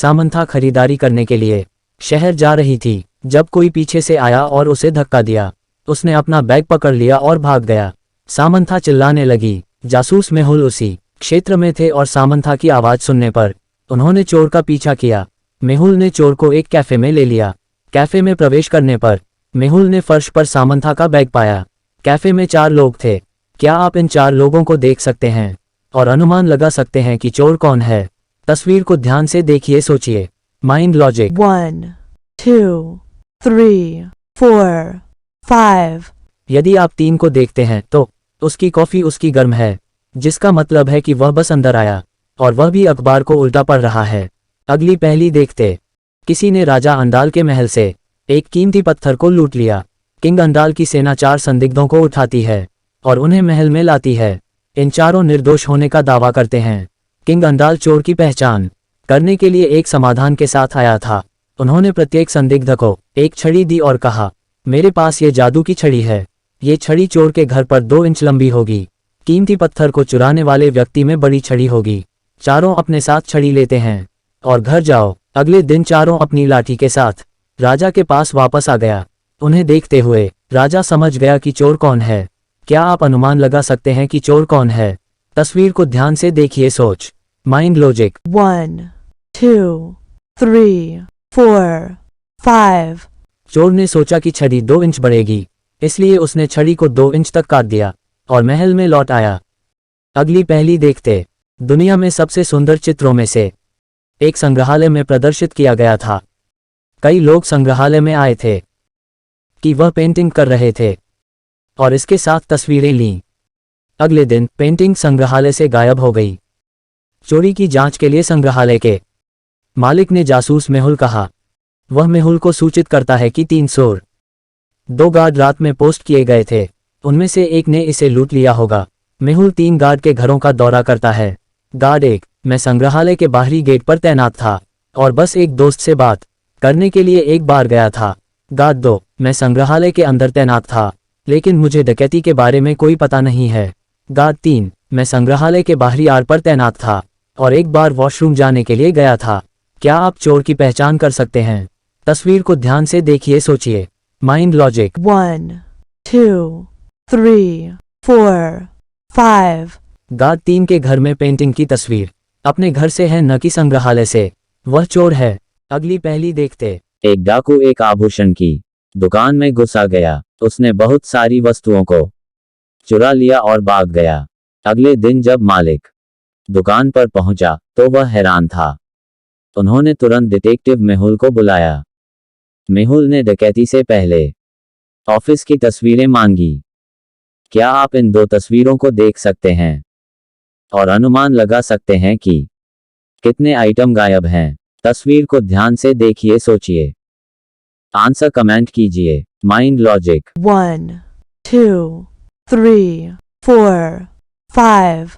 Samantha खरीदारी करने के लिए शहर जा रही थी जब कोई पीछे से आया और उसे धक्का दिया। उसने अपना बैग पकड़ लिया और भाग गया। सामंथा चिल्लाने लगी। जासूस मेहुल उसी क्षेत्र में थे और सामंथा की आवाज़ सुनने पर उन्होंने चोर का पीछा किया। मेहुल ने चोर को एक कैफे में ले लिया। कैफे में प्रवेश करने पर मेहुल ने फर्श पर सामंथा का बैग पाया। कैफे में 4 लोग थे। क्या आप इन 4 लोगों को देख सकते हैं और अनुमान लगा सकते हैं कि चोर कौन है? तस्वीर को ध्यान से देखिए, सोचिए। Mind logic. 1 2 3 4 5। यदि आप 3 को देखते हैं तो उसकी कॉफी उसकी गर्म है, जिसका मतलब है कि वह बस अंदर आया और वह भी अखबार को उल्टा पढ़ रहा है। अगली पहली देखते। किसी ने राजा अंडाल के महल से एक कीमती पत्थर को लूट लिया। किंग अंडाल की सेना 4 संदिग्धों को उठाती है और उन्हें महल में लाती है। इन चारों निर्दोष होने का दावा करते हैं। किंग अंडाल चोर की पहचान करने के लिए एक समाधान के साथ आया था। उन्होंने प्रत्येक संदिग्ध को एक छड़ी दी और कहा, मेरे पास ये जादू की छड़ी है। ये छड़ी चोर के घर पर 2 इंच लंबी होगी। कीमती पत्थर को चुराने वाले व्यक्ति में बड़ी छड़ी होगी। चारों अपने साथ छड़ी लेते हैं और घर जाओ। अगले दिन चारों अपनी लाठी के साथ राजा के पास वापस आ गया। उन्हें देखते हुए राजा समझ गया कि चोर कौन है। क्या आप अनुमान लगा सकते हैं कि चोर कौन है? तस्वीर को ध्यान से देखिए, सोच। Mind logic. 1 2 3 4 5। चोर ने सोचा कि छड़ी 2 इंच बढ़ेगी, इसलिए उसने छड़ी को 2 इंच तक काट दिया और महल में लौट आया। अगली पहली देखते। दुनिया में सबसे सुंदर चित्रों में से एक संग्रहालय में प्रदर्शित किया गया था। कई लोग संग्रहालय में आए थे कि वह पेंटिंग कर रहे थे और इसके साथ तस्वीरें लीं। अगले दिन पेंटिंग संग्रहालय से गायब हो गई। चोरी की जांच के लिए संग्रहालय के मालिक ने जासूस मेहुल कहा। वह मेहुल को सूचित करता है कि 3 चोर 2 गार्ड रात में पोस्ट किए गए थे। उनमें से एक ने इसे लूट लिया होगा। मेहुल 3 गार्ड के घरों का दौरा करता है। गार्ड 1, मैं संग्रहालय के बाहरी गेट पर तैनात था और बस एक दोस्त से बात करने के लिए एक बार गया था। गार्ड 2, मैं संग्रहालय के अंदर तैनात था लेकिन मुझे डकैती के बारे में कोई पता नहीं है। गार्ड 3, मैं संग्रहालय के बाहरी आर पर तैनात था और एक बार वॉशरूम जाने के लिए गया था। क्या आप चोर की पहचान कर सकते हैं? तस्वीर को ध्यान से देखिए, सोचिए। Mind logic. 1 2 3 4 5। गार्ड 3 के घर में पेंटिंग की तस्वीर अपने घर से है, न कि संग्रहालय से। वह चोर है। अगली पहली देखते। एक डाकू एक आभूषण की दुकान में घुसा गया। उसने बहुत सारी वस्तुओं को चुरा लिया और भाग गया। अगले दिन जब मालिक दुकान पर पहुंचा तो वह हैरान था। उन्होंने तुरंत डिटेक्टिव मेहुल को बुलाया। मेहुल ने डकैती से पहले ऑफिस की तस्वीरें मांगी। क्या आप इन 2 तस्वीरों को देख सकते हैं और अनुमान लगा सकते हैं कि कितने आइटम गायब हैं? तस्वीर को ध्यान से देखिए, सोचिए। आंसर कमेंट कीजिए। Mind logic. 1 2 3 4 5।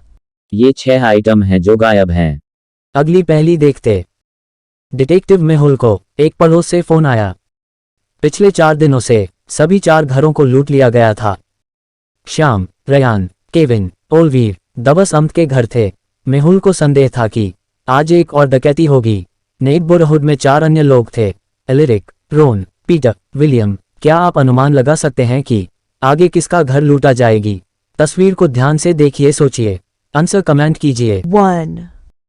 ये 6 आइटम हैं जो गायब हैं। अगली पहली देखते। डिटेक्टिव मेहुल को एक पड़ोस से फोन आया। पिछले 4 दिनों से सभी 4 घरों को लूट लिया गया था। श्याम, रयान, केविन, ओलवीर, दबस के घर थे। मेहुल को संदेह था कि आज एक और डकैती होगी। नेटबोरहुड में 4 अन्य लोग थे, एलिरिक, रोन, पीटर, विलियम। क्या आप अनुमान लगा सकते हैं कि आगे किसका घर लूटा जाएगी? तस्वीर को ध्यान से देखिए, सोचिए। आंसर कमेंट कीजिए। 1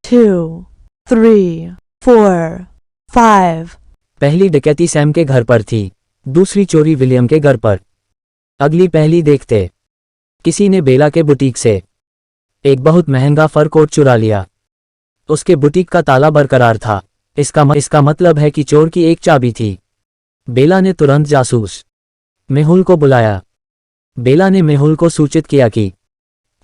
2 3 4 5। पहली डकैती सैम के घर पर थी, दूसरी चोरी विलियम के घर पर। अगली पहली देखते। किसी ने बेला के बुटीक से एक बहुत महंगा फर कोट चुरा लिया। उसके बुटीक का ताला बरकरार था। इसका मतलब है कि चोर की एक चाबी थी। बेला ने तुरंत जासूस मेहुल को बुलाया। बेला ने मेहुल को सूचित किया कि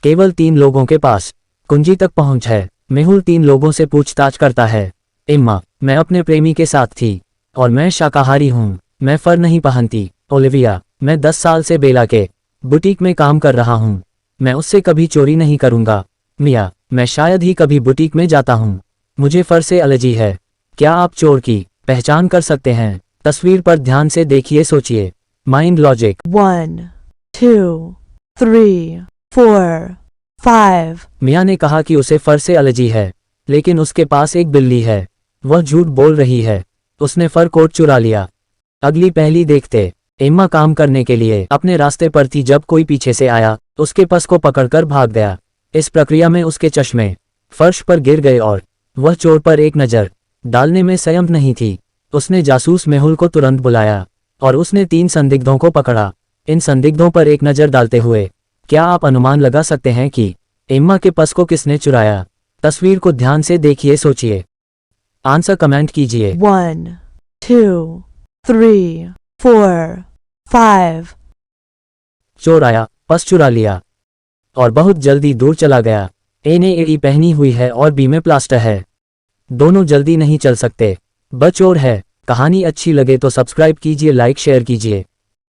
केवल 3 लोगों के पास कुंजी तक पहुंच है। मेहुल 3 लोगों से पूछताछ करता है। इम्मा, मैं अपने प्रेमी के साथ थी और मैं शाकाहारी हूँ। मैं फर नहीं पहनती। ओलिविया, मैं 10 साल से बेला के बुटीक में काम कर रहा हूँ। मैं उससे कभी चोरी नहीं करूँगा। मिया, मैं शायद ही कभी बुटीक में जाता हूँ। मुझे फर से एलर्जी है। क्या आप चोर की पहचान कर सकते हैं? तस्वीर पर ध्यान से देखिए, सोचिए। Mind logic. 1 2 3 4 5। मिया ने कहा कि उसे फर से एलर्जी है, लेकिन उसके पास एक बिल्ली है। वह झूठ बोल रही है, उसने फर कोट चुरा लिया। अगली पहेली देखते। एम्मा काम करने के लिए अपने रास्ते पर थी जब कोई पीछे से आया, उसके पर्स को पकड़कर भाग गया। इस प्रक्रिया में उसके चश्मे फर्श पर गिर गए और वह चोर पर एक नज़र डालने में संयम नहीं थी। उसने जासूस मेहुल को तुरंत बुलाया और उसने 3 संदिग्धों को पकड़ा। इन संदिग्धों पर एक नज़र डालते हुए क्या आप अनुमान लगा सकते हैं कि एम्मा के पर्स को किसने चुराया? तस्वीर को ध्यान से देखिए, सोचिए, आंसर कमेंट कीजिए। 1, 2, 3, 4, 5. चोर आया, पर्स चुरा लिया और बहुत जल्दी दूर चला गया। ए ने एड़ी पहनी हुई है और बी में प्लास्टर है। दोनों जल्दी नहीं चल सकते। ब चोर है। कहानी अच्छी लगे तो सब्सक्राइब कीजिए, लाइक शेयर कीजिए।